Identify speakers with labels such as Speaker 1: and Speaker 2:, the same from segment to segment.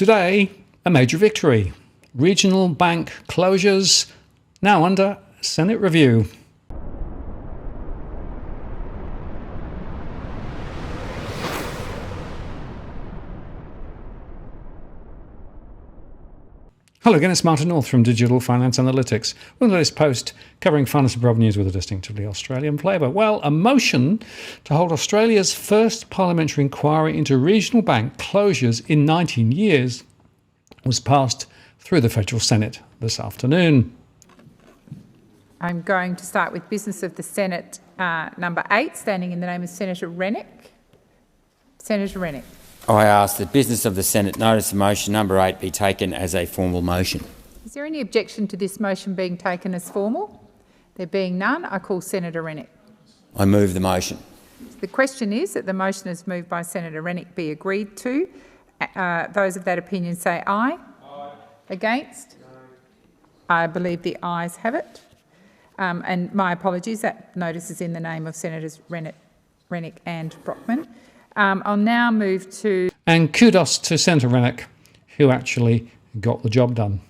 Speaker 1: Today, a major victory. Regional bank closures now under Senate review. Hello again, it's Martin North from Digital Finance Analytics. With this post covering finance and property news with a distinctively Australian flavour. Well, a motion to hold Australia's first parliamentary inquiry into regional bank closures in 19 years was passed through the Federal Senate this afternoon.
Speaker 2: I'm going to start with business of the Senate number 8, standing in the name of Senator Rennick. Senator Rennick.
Speaker 3: I ask that business of the Senate notice of motion number 8 be taken as a formal motion.
Speaker 2: Is there any objection to this motion being taken as formal? There being none, I call Senator Rennick.
Speaker 3: I move the motion.
Speaker 2: The question is that the motion as moved by Senator Rennick be agreed to. Those of that opinion say aye. Aye. Against? No. I believe the ayes have it. And my apologies, that notice is in the name of Senators Rennick and Brockman. I'll now move to...
Speaker 1: And kudos to Senator Rennick, who actually got the job done.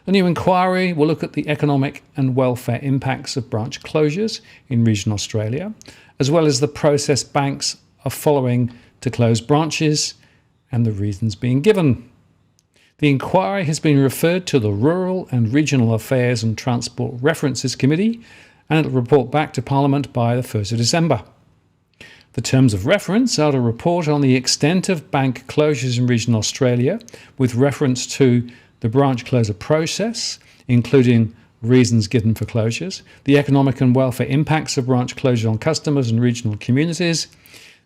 Speaker 1: The new inquiry will look at the economic and welfare impacts of branch closures in regional Australia, as well as the process banks are following to close branches and the reasons being given. The inquiry has been referred to the Rural and Regional Affairs and Transport References Committee, and it will report back to Parliament by the 1st of December. The terms of reference are to report on the extent of bank closures in regional Australia with reference to the branch closure process, including reasons given for closures, the economic and welfare impacts of branch closure on customers and regional communities,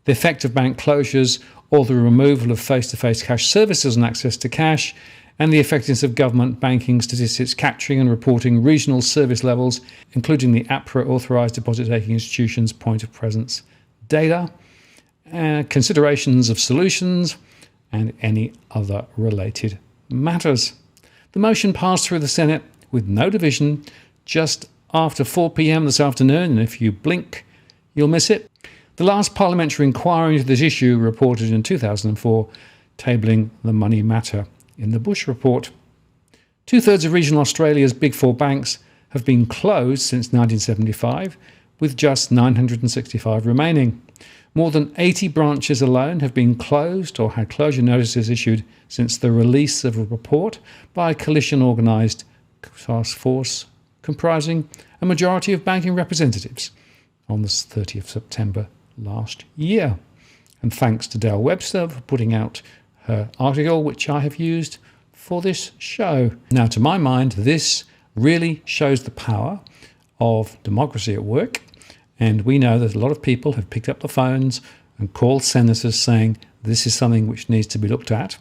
Speaker 1: the effect of bank closures or the removal of face-to-face cash services and access to cash, and the effectiveness of government banking statistics capturing and reporting regional service levels, including the APRA authorised deposit-taking institutions' point of presence data, considerations of solutions, and any other related matters. The motion passed through the Senate with no division just after 4 p.m. this afternoon, and if you blink, you'll miss it. The last parliamentary inquiry into this issue reported in 2004, tabling the money matter in the Bush report. 2/3 of regional Australia's Big Four banks have been closed since 1975, with just 965 remaining. More than 80 branches alone have been closed or had closure notices issued since the release of a report by a coalition-organised task force comprising a majority of banking representatives on the 30th of September last year. And thanks to Dale Webster for putting out her article, which I have used for this show. Now, to my mind, this really shows the power of democracy at work. And we know that a lot of people have picked up the phones and called senators saying this is something which needs to be looked at.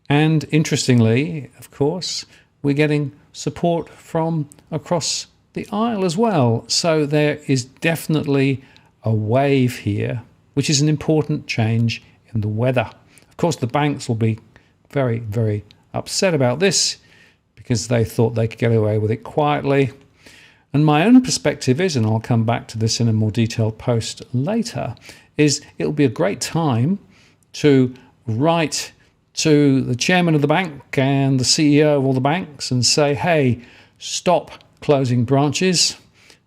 Speaker 1: And interestingly, of course, we're getting support from across the aisle as well. So there is definitely a wave here, which is an important change in the weather. Of course, the banks will be very, very upset about this because they thought they could get away with it quietly. And my own perspective is, and I'll come back to this in a more detailed post later, is it'll be a great time to write to the chairman of the bank and the CEO of all the banks and say, hey, stop closing branches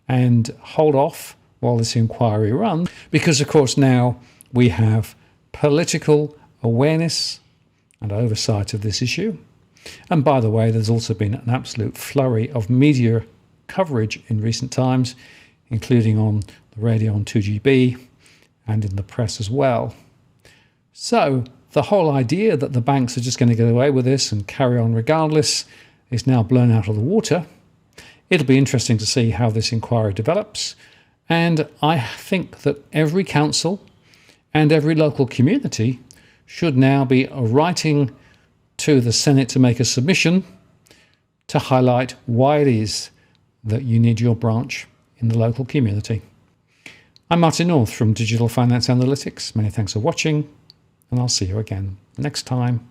Speaker 1: and hold off while this inquiry runs. Because, of course, now we have political awareness and oversight of this issue. And by the way, there's also been an absolute flurry of media coverage in recent times, including on the radio on 2GB and in the press as well. So the whole idea that the banks are just going to get away with this and carry on regardless is now blown out of the water. It'll be interesting to see how this inquiry develops, and I think that every council and every local community should now be writing to the Senate to make a submission to highlight why it is that you need your branch in the local community. I'm Martin North from Digital Finance Analytics. Many thanks for watching, and I'll see you again next time.